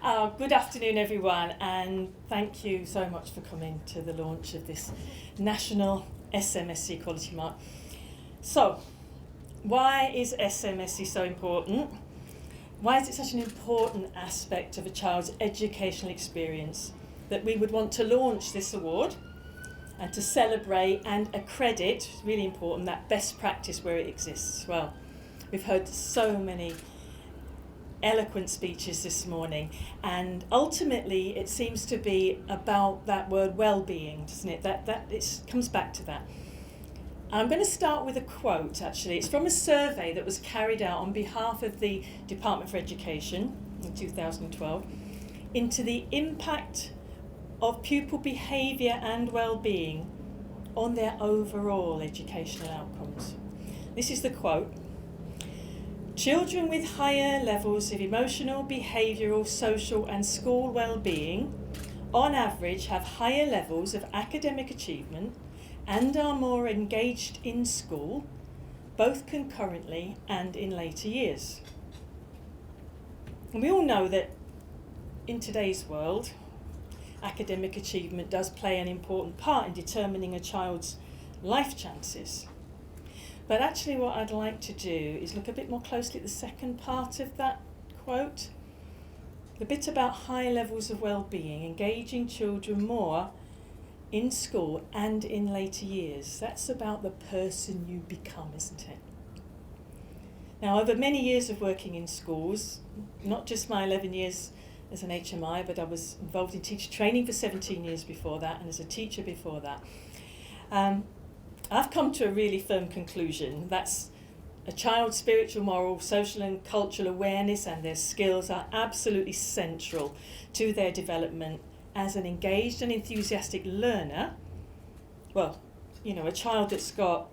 Good afternoon, everyone, and thank you so much for coming to the launch of this national SMSC quality mark. So, why is SMSC so important? Why is it such an important aspect of a child's educational experience that we would want to launch this award and to celebrate and accredit, really important, that best practice where it exists? Well, we've heard so many eloquent speeches this morning, and ultimately it seems to be about that word well-being, doesn't it? That it comes back to that. I'm going to start with a quote, actually. It's from a survey that was carried out on behalf of the Department for Education in 2012 into the impact of pupil behaviour and well-being on their overall educational outcomes. This is the quote: "Children with higher levels of emotional, behavioural, social and school well-being on average have higher levels of academic achievement and are more engaged in school, both concurrently and in later years." And we all know that in today's world, academic achievement does play an important part in determining a child's life chances. But actually what I'd like to do is look a bit more closely at the second part of that quote, the bit about high levels of well-being, engaging children more in school and in later years. That's about the person you become, isn't it? Now, over many years of working in schools, not just my 11 years as an HMI, but I was involved in teacher training for 17 years before that, and as a teacher before that, I've come to a really firm conclusion. That's a child's spiritual, moral, social and cultural awareness and their skills are absolutely central to their development as an engaged and enthusiastic learner. Well, you know, a child that's got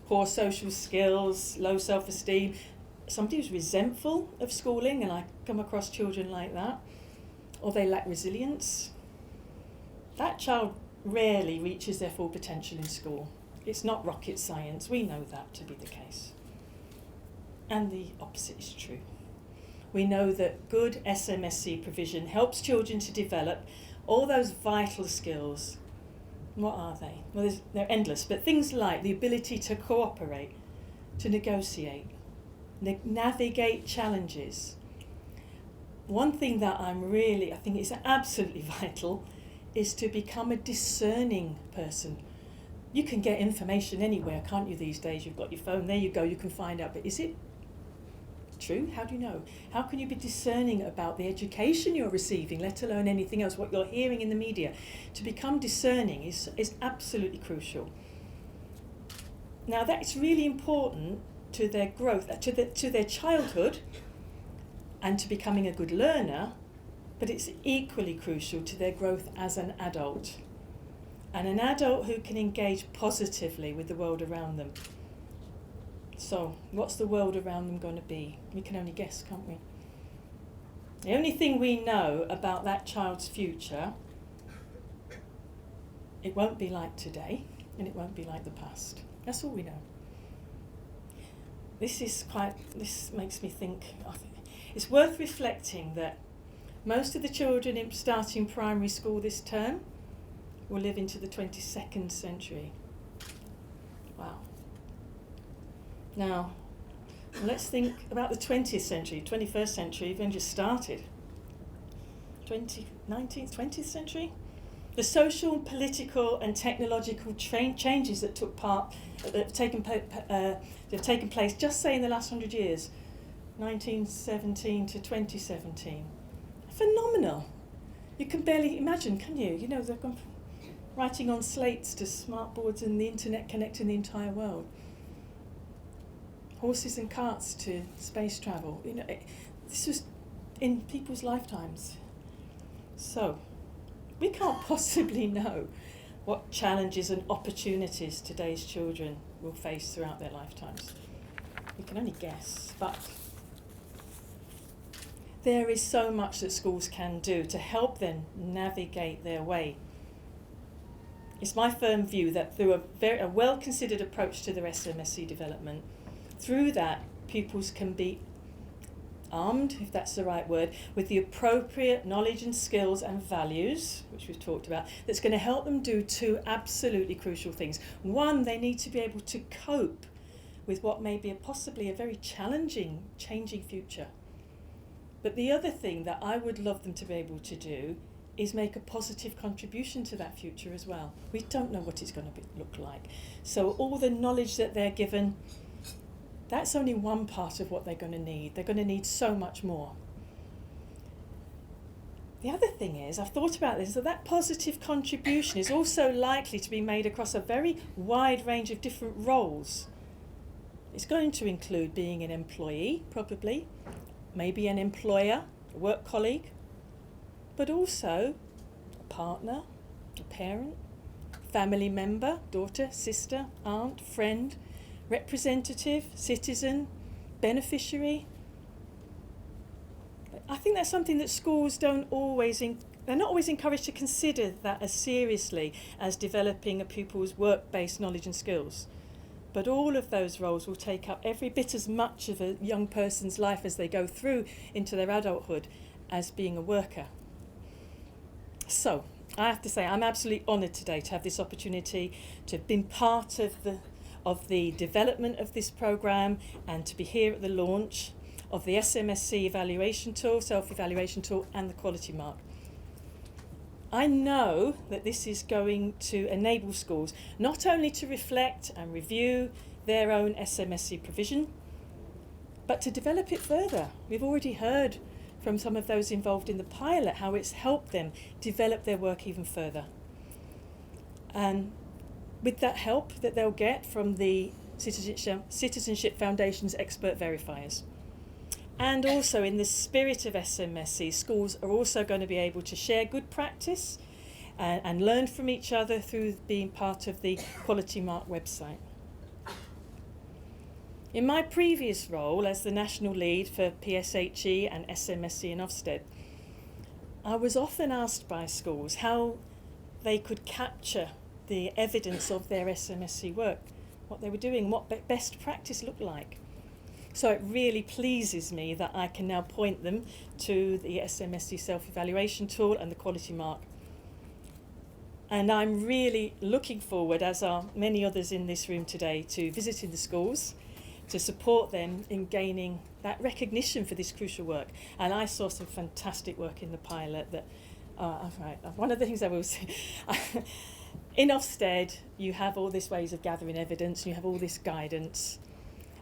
poor social skills, low self-esteem, somebody who's resentful of schooling, and I come across children like that, or they lack resilience, that child rarely reaches their full potential in school. It's not rocket science, we know that to be the case. And the opposite is true. We know that good SMSC provision helps children to develop all those vital skills. What are they? Well, they're endless, but things like the ability to cooperate, to negotiate, navigate challenges. One thing that I think is absolutely vital is to become a discerning person. You can get information anywhere, can't you, these days? You've got your phone, there you go, you can find out, but is it true? How do you know? How can you be discerning about the education you're receiving, let alone anything else, what you're hearing in the media? To become discerning is absolutely crucial. Now, that's really important to their growth, to their childhood, and to becoming a good learner, but it's equally crucial to their growth as an adult. And an adult who can engage positively with the world around them. So, what's the world around them going to be? We can only guess, can't we? The only thing we know about that child's future, it won't be like today, and it won't be like the past. That's all we know. This makes me think, it's worth reflecting that most of the children starting primary school this term will live into the 22nd century. Wow. Now, let's think about the 20th century, 21st century, even just started. 19th, 20th century? The social, political and technological changes that have taken place just say in the last 100 years, 1917 to 2017. Phenomenal. You can barely imagine, can you? You know, they've gone from writing on slates to smart boards and the internet connecting the entire world. Horses and carts to space travel. You know, this was in people's lifetimes. So, we can't possibly know what challenges and opportunities today's children will face throughout their lifetimes. We can only guess, but there is so much that schools can do to help them navigate their way. It's my firm view that through a well-considered approach to their SMSC development, through that pupils can be armed, if that's the right word, with the appropriate knowledge and skills and values, which we've talked about, that's going to help them do two absolutely crucial things. One, they need to be able to cope with what may be possibly a very challenging, changing future. But the other thing that I would love them to be able to do is make a positive contribution to that future as well. We don't know what it's going to look like. So all the knowledge that they're given, that's only one part of what they're going to need. They're going to need so much more. The other thing is, I've thought about this, that positive contribution is also likely to be made across a very wide range of different roles. It's going to include being an employee, probably, maybe an employer, a work colleague, but also a partner, a parent, family member, daughter, sister, aunt, friend, representative, citizen, beneficiary. I think that's something that schools they're not always encouraged to consider that as seriously as developing a pupil's work-based knowledge and skills. But all of those roles will take up every bit as much of a young person's life as they go through into their adulthood as being a worker. So, I have to say, I'm absolutely honoured today to have this opportunity to have been part of the development of this programme and to be here at the launch of the SMSC evaluation tool, self-evaluation tool, and the quality mark. I know that this is going to enable schools not only to reflect and review their own SMSC provision, but to develop it further. We've already heard from some of those involved in the pilot how it's helped them develop their work even further. And with that help that they'll get from the Citizenship Foundation's expert verifiers. And also in the spirit of SMSC, schools are also going to be able to share good practice and learn from each other through being part of the Quality Mark website. In my previous role as the national lead for PSHE and SMSC in Ofsted, I was often asked by schools how they could capture the evidence of their SMSC work, what they were doing, what best practice looked like. So it really pleases me that I can now point them to the SMSC self-evaluation tool and the quality mark. And I'm really looking forward, as are many others in this room today, to visiting the schools to support them in gaining that recognition for this crucial work. And I saw some fantastic work in the pilot that, one of the things I will say, in Ofsted you have all these ways of gathering evidence, and you have all this guidance,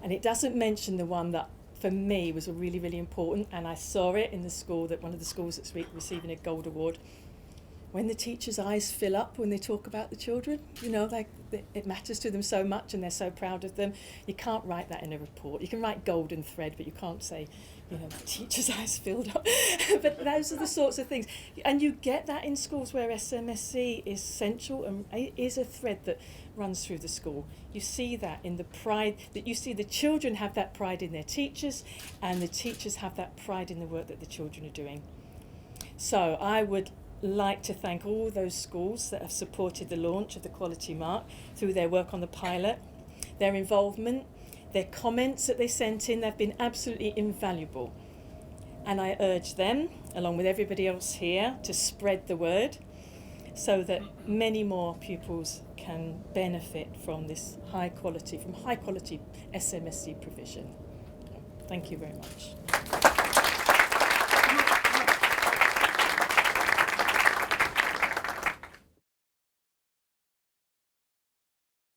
and it doesn't mention the one that for me was really, really important, and I saw it in the school, that one of the schools that's receiving a gold award. When the teachers' eyes fill up when they talk about the children, it matters to them so much and they're so proud of them. You can't write that in a report. You can write golden thread, but you can't say, the teachers' eyes filled up. But those are the sorts of things. And you get that in schools where SMSC is central and is a thread that runs through the school. You see that in the pride, that you see the children have that pride in their teachers, and the teachers have that pride in the work that the children are doing. So I would like to thank all those schools that have supported the launch of the Quality Mark through their work on the pilot, their involvement, their comments that they sent in. They've been absolutely invaluable. And I urge them, along with everybody else here, to spread the word so that many more pupils can benefit from this high quality SMSC provision. Thank you very much.